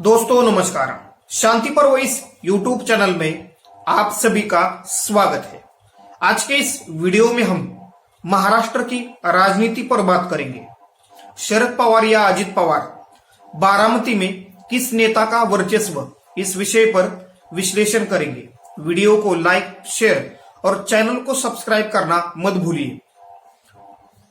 दोस्तों नमस्कार। शांति पर्व इस यूट्यूब चैनल में आप सभी का स्वागत है। आज के इस वीडियो में हम महाराष्ट्र की राजनीति पर बात करेंगे। शरद पवार या अजित पवार, बारामती में किस नेता का वर्चस्व, इस विषय पर विश्लेषण करेंगे। वीडियो को लाइक, शेयर और चैनल को सब्सक्राइब करना मत भूलिए।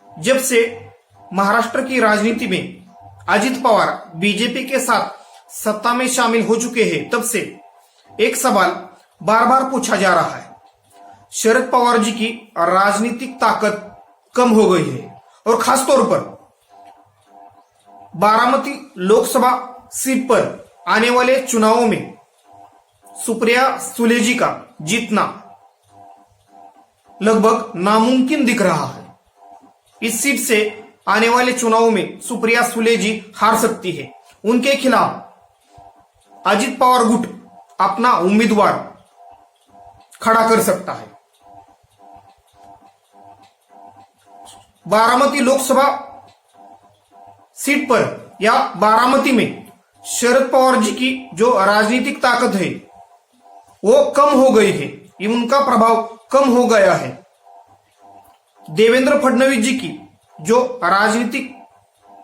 जब से महाराष्ट्र की राजनीति में अजित पवार बीजेपी के साथ सत्ता में शामिल हो चुके हैं, तब से एक सवाल बार बार पूछा जा रहा है। शरद पवार जी की राजनीतिक ताकत कम हो गई है और खासतौर पर बारामती लोकसभा सीट पर आने वाले चुनावों में सुप्रिया सुले जी का जीतना लगभग नामुमकिन दिख रहा है। इस सीट से आने वाले चुनावों में सुप्रिया सुले जी हार सकती है। उनके खिलाफ अजित पवार गुट अपना उम्मीदवार खड़ा कर सकता है। बारामती लोकसभा सीट पर या बारामती में शरद पवार जी की जो राजनीतिक ताकत है वो कम हो गई है, उनका प्रभाव कम हो गया है। देवेंद्र फडणवीस जी की जो राजनीतिक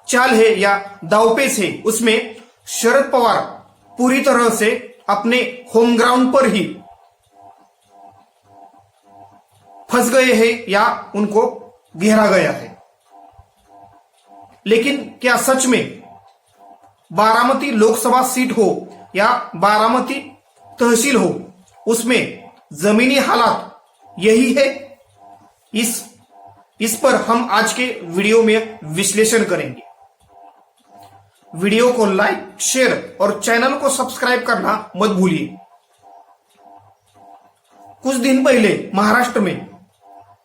चाल है या दांवपेच है, उसमें शरद पवार पूरी तरह से अपने होम ग्राउंड पर ही फंस गए हैं या उनको घेरा गया है। लेकिन क्या सच में बारामती लोकसभा सीट हो या बारामती तहसील हो, उसमें जमीनी हालात यही है? इस पर हम आज के वीडियो में विश्लेषण करेंगे। वीडियो को लाइक, शेयर और चैनल को सब्सक्राइब करना मत भूलिए। कुछ दिन पहले महाराष्ट्र में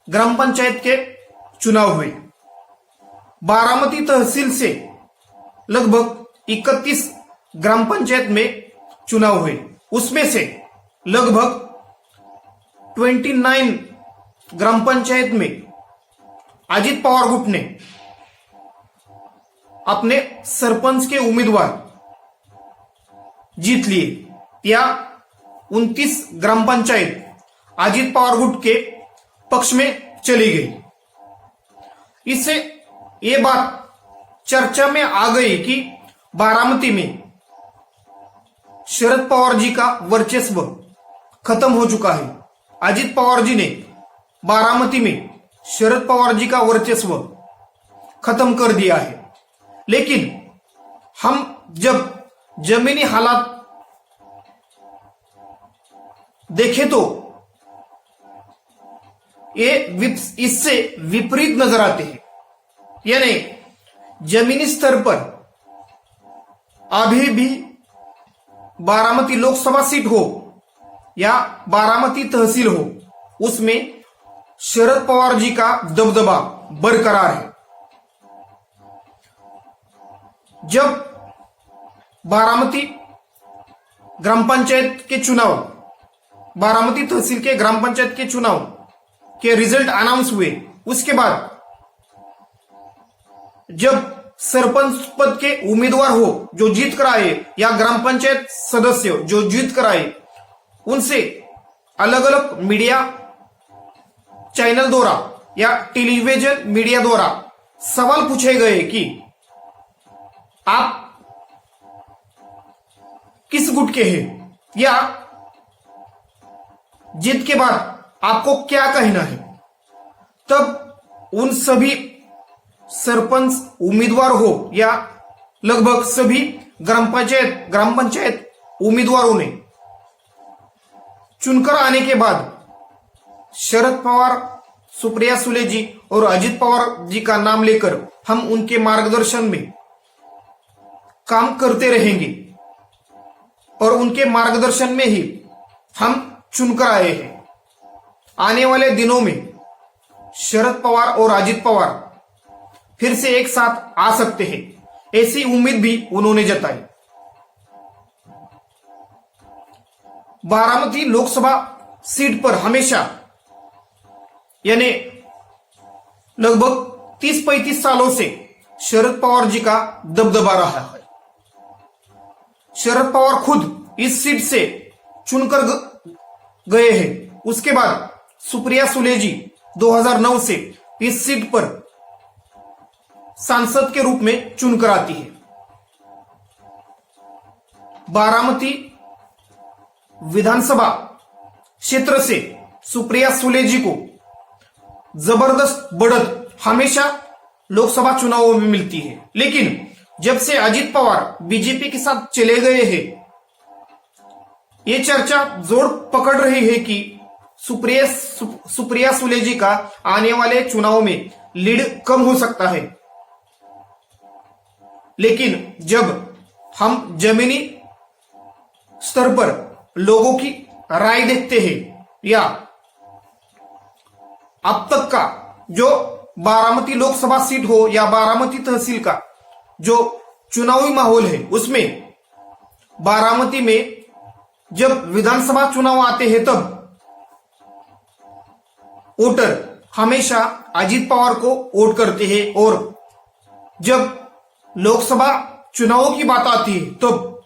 ग्राम पंचायत के चुनाव हुए। बारामती तहसील से लगभग 31 ग्राम पंचायत में चुनाव हुए। उसमें से लगभग 29 ग्राम पंचायत में अजित पवार गुट ने अपने सरपंच के उम्मीदवार जीत लिए, या 29 ग्राम पंचायत अजित पवार गुट के पक्ष में चली गई। इससे ये बात चर्चा में आ गई कि बारामती में शरद पवार जी का वर्चस्व खत्म हो चुका है। अजित पवार जी ने बारामती में शरद पवार जी का वर्चस्व खत्म कर दिया है। लेकिन हम जब जमीनी हालात देखें तो ये इससे विपरीत नजर आते हैं। यानी जमीनी स्तर पर अभी भी बारामती लोकसभा सीट हो या बारामती तहसील हो, उसमें शरद पवार जी का दबदबा बरकरार है। जब बारामती ग्राम पंचायत के चुनाव, बारामती तहसील के ग्राम पंचायत के चुनाव के रिजल्ट अनाउंस हुए, उसके बाद जब सरपंच पद के उम्मीदवार हो जो जीत कर आए या ग्राम पंचायत सदस्य जो जीत कर आए, उनसे अलग अलग मीडिया चैनल द्वारा या टेलीविजन मीडिया द्वारा सवाल पूछे गए कि आप किस गुट के हैं, या जीत के बाद आपको क्या कहना है। तब उन सभी सरपंच उम्मीदवार हो या लगभग सभी ग्राम पंचायत उम्मीदवारों ने चुनकर आने के बाद शरद पवार, सुप्रिया सुले जी और अजित पवार जी का नाम लेकर हम उनके मार्गदर्शन में काम करते रहेंगे और उनके मार्गदर्शन में ही हम चुनकर आए हैं। आने वाले दिनों में शरद पवार और अजित पवार फिर से एक साथ आ सकते हैं, ऐसी उम्मीद भी उन्होंने जताई। बारामती लोकसभा सीट पर हमेशा यानी लगभग 30-35 सालों से शरद पवार जी का दबदबा रहा है। शरद पवार खुद इस सीट से चुनकर गए हैं। उसके बाद सुप्रिया सुले जी 2009 से इस सीट पर सांसद के रूप में चुनकर आती है। बारामती विधानसभा क्षेत्र से सुप्रिया सुले जी को जबरदस्त बढ़त हमेशा लोकसभा चुनावों में मिलती है, लेकिन जब से अजित पवार बीजेपी के साथ चले गए हैं, ये चर्चा जोर पकड़ रही है कि सुप्रिया सुले जी का आने वाले चुनाव में लीड कम हो सकता है। लेकिन जब हम जमीनी स्तर पर लोगों की राय देखते हैं या अब तक का जो बारामती लोकसभा सीट हो या बारामती तहसील का जो चुनावी माहौल है, उसमें बारामती में जब विधानसभा चुनाव आते हैं तब वोटर हमेशा अजित पवार को वोट करते हैं, और जब लोकसभा चुनावों की बात आती है तब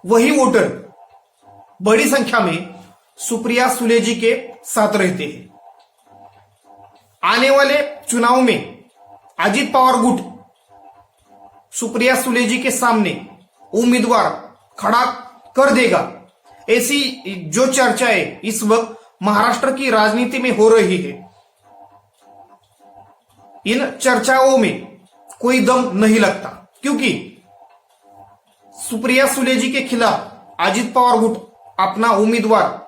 वही वोटर बड़ी संख्या में सुप्रिया सुले जी के साथ रहते हैं। आने वाले चुनाव में अजित पवार गुट सुप्रिया सुले जी के सामने उम्मीदवार खड़ा कर देगा, ऐसी जो चर्चाएं इस वक्त महाराष्ट्र की राजनीति में हो रही है, इन चर्चाओं में कोई दम नहीं लगता, क्योंकि सुप्रिया सुले जी के खिलाफ अजित पवार गुट अपना उम्मीदवार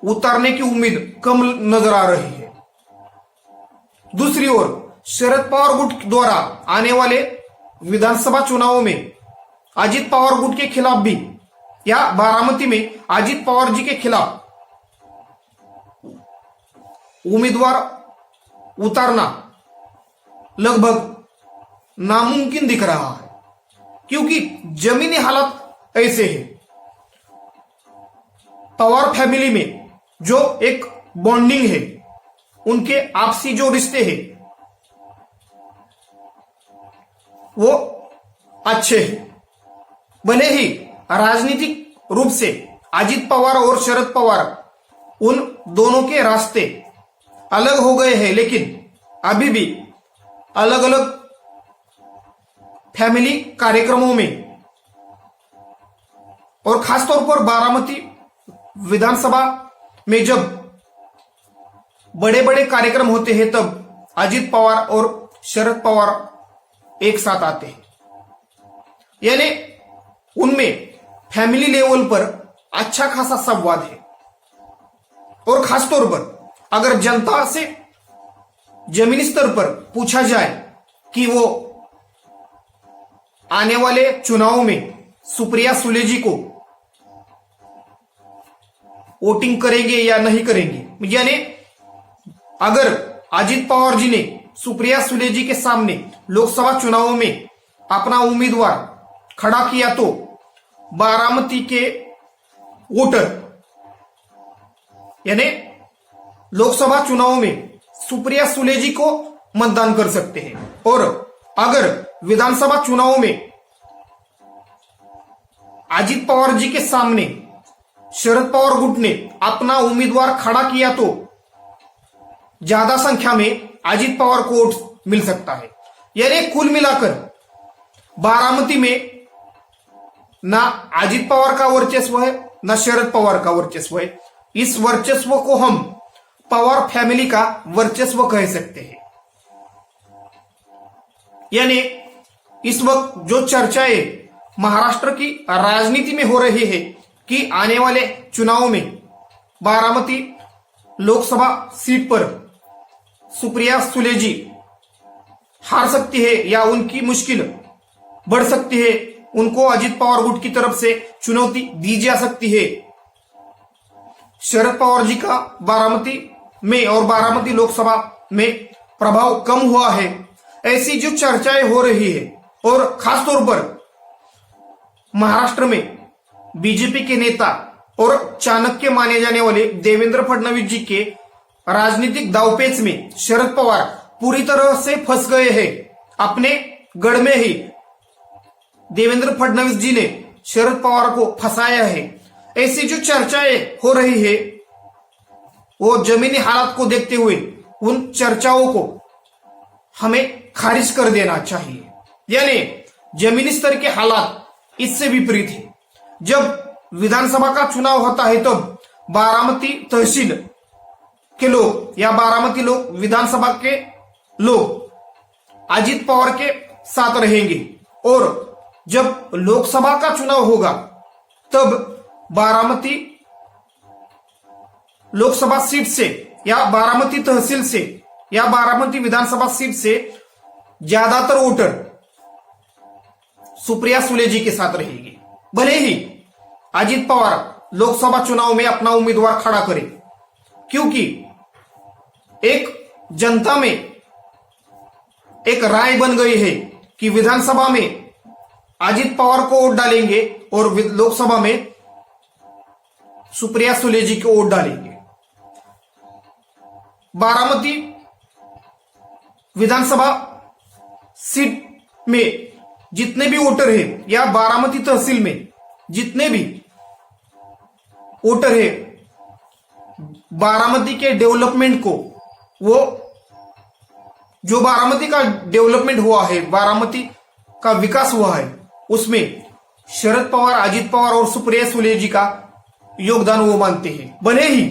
उतारने की उम्मीद कम नजर आ रही है। दूसरी ओर शरद पवार गुट द्वारा आने वाले विधानसभा चुनावों में अजित पवार गुट के खिलाफ भी या बारामती में अजित पवार जी के खिलाफ उम्मीदवार उतारना लगभग नामुमकिन दिख रहा है, क्योंकि जमीनी हालात ऐसे हैं। पवार फैमिली में जो एक बॉन्डिंग है, उनके आपसी जो रिश्ते हैं वो अच्छे हैं। भले ही राजनीतिक रूप से अजित पवार और शरद पवार उन दोनों के रास्ते अलग हो गए हैं, लेकिन अभी भी अलग अलग फैमिली कार्यक्रमों में और खासतौर पर बारामती विधानसभा में जब बड़े बड़े कार्यक्रम होते हैं तब अजित पवार और शरद पवार एक साथ आते हैं, यानी उनमें फैमिली लेवल पर अच्छा खासा संवाद है। और खासतौर पर अगर जनता से जमीनी स्तर पर पूछा जाए कि वो आने वाले चुनाव में सुप्रिया सुले जी को वोटिंग करेंगे या नहीं करेंगे, यानी अगर अजित पवार जी ने सुप्रिया सुले जी के सामने लोकसभा चुनावों में अपना उम्मीदवार खड़ा किया तो बारामती के वोटर यानी लोकसभा चुनाव में सुप्रिया सुले जी को मतदान कर सकते हैं। और अगर विधानसभा चुनाव में अजित पवार जी के सामने शरद पवार गुट ने अपना उम्मीदवार खड़ा किया तो ज्यादा संख्या में अजित पवार को वोट मिल सकता है। यानी कुल मिलाकर बारामती में ना अजित पवार का वर्चस्व है ना शरद पवार का वर्चस्व है। इस वर्चस्व को हम पवार फैमिली का वर्चस्व कह सकते हैं। यानी इस वक्त जो चर्चाएं महाराष्ट्र की राजनीति में हो रही है कि आने वाले चुनाव में बारामती लोकसभा सीट पर सुप्रिया सुले जी हार सकती है या उनकी मुश्किल बढ़ सकती है, उनको अजित पवार गुट की तरफ से चुनौती दी जा सकती है। शरद पवार जी का बारामती में और बारामती लोकसभा में प्रभाव कम हुआ है, ऐसी जो चर्चाएं हो रही है। और खासतौर पर महाराष्ट्र में बीजेपी के नेता और चाणक्य माने जाने वाले देवेंद्र फडणवीस जी के राजनीतिक दावपेच में शरद पवार पूरी तरह से फंस गए हैं। अपने गढ़ में ही देवेंद्र फडणवीस जी ने शरद पवार को फंसाया है, ऐसी जो चर्चाएं हो रही है वो जमीनी हालात को देखते हुए उन चर्चाओं को हमें खारिज कर देना चाहिए। यानी जमीनी स्तर के हालात इससे विपरीत है। जब विधानसभा का चुनाव होता है तब बारामती तहसील के लोग या बारामती लोग विधानसभा के लोग अजित पवार के साथ रहेंगे और जब लोकसभा का चुनाव होगा तब बारामती लोकसभा सीट से या बारामती तहसील से या बारामती विधानसभा सीट से ज्यादातर वोटर सुप्रिया सुले जी के साथ रहेंगे। भले ही अजित पवार लोकसभा चुनाव में अपना उम्मीदवार खड़ा करें, क्योंकि एक जनता में एक राय बन गई है कि विधानसभा में अजित पवार को वोट डालेंगे और लोकसभा में सुप्रिया सुले जी को वोट डालेंगे। बारामती विधानसभा सीट में जितने भी वोटर हैं या बारामती तहसील में जितने भी वोटर हैं, बारामती के डेवलपमेंट को वो जो बारामती का डेवलपमेंट हुआ है, बारामती का विकास हुआ है, उसमें शरद पवार, अजित पवार और सुप्रिया सुले जी का योगदान वो मानते हैं। भले ही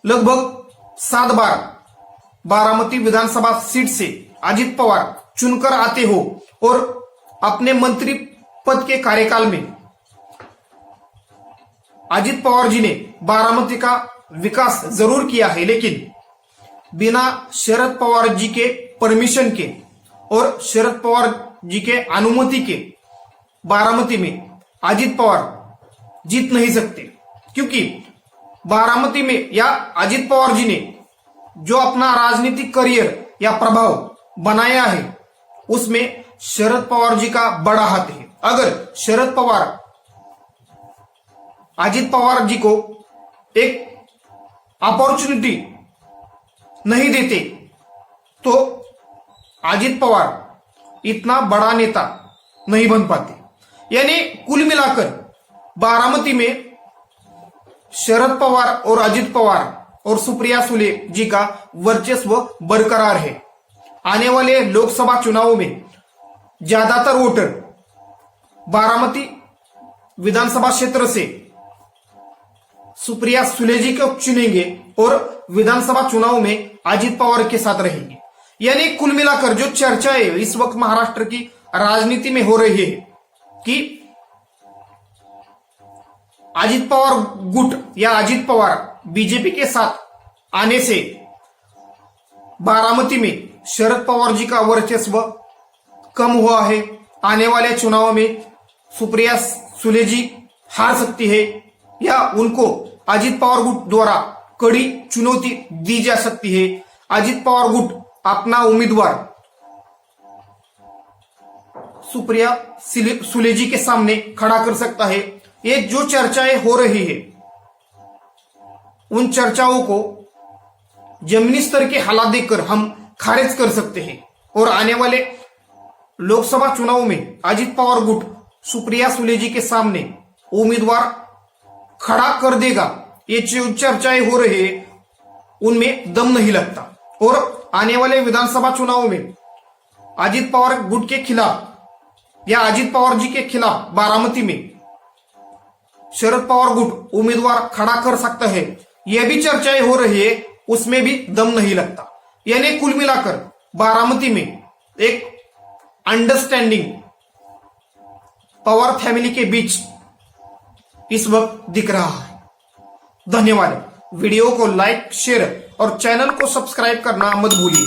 लगभग 7 बार बारामती विधानसभा सीट से अजित पवार चुनकर आते हो और अपने मंत्री पद के कार्यकाल में अजित पवार जी ने बारामती का विकास जरूर किया है, लेकिन बिना शरद पवार जी के परमिशन के और शरद पवार जी के अनुमति के बारामती में अजित पवार जीत नहीं सकते। क्योंकि बारामती में या अजित पवार जी ने जो अपना राजनीतिक करियर या प्रभाव बनाया है उसमें शरद पवार जी का बड़ा हाथ है। अगर शरद पवार अजित पवार जी को एक अपॉर्चुनिटी नहीं देते तो अजित पवार इतना बड़ा नेता नहीं बन पाते। यानी कुल मिलाकर बारामती में शरद पवार और अजित पवार और सुप्रिया सुले जी का वर्चस्व बरकरार है। आने वाले लोकसभा चुनावों में ज्यादातर वोटर बारामती विधानसभा क्षेत्र से सुप्रिया सुले जी को चुनेंगे और विधानसभा चुनाव में अजित पवार के साथ रहेंगे। यानी कुल मिलाकर जो चर्चाएं इस वक्त महाराष्ट्र की राजनीति में हो रही है कि अजित पवार गुट या अजित पवार बीजेपी के साथ आने से बारामती में शरद पवार जी का वर्चस्व कम हुआ है, आने वाले चुनाव में सुप्रिया सुले जी हार सकती है या उनको अजित पवार गुट द्वारा कड़ी चुनौती दी जा सकती है। अजित पवार गुट अपना उम्मीदवार सुप्रिया सुले जी के सामने खड़ा कर सकता है। ये जो चर्चाएं हो रही है उन चर्चाओं को जमीनी स्तर के हालात देखकर हम खारिज कर सकते हैं और आने वाले लोकसभा चुनाव में अजित पवार गुट सुप्रिया सुले जी के सामने उम्मीदवार खड़ा कर देगा। ये जो चर्चाएं हो रही है उनमें दम नहीं लगता और आने वाले विधानसभा चुनाव में अजित पवार गुट के खिलाफ या अजित पवार जी के खिलाफ बारामती में शरद पवार गुट उम्मीदवार खड़ा कर सकता है। यह भी चर्चाएं हो रही है, उसमें भी दम नहीं लगता। यानी कुल मिलाकर बारामती में एक अंडरस्टैंडिंग पवार फैमिली के बीच इस वक्त दिख रहा है। धन्यवाद। वीडियो को लाइक, शेयर और चैनल को सब्सक्राइब करना मत भूलिए।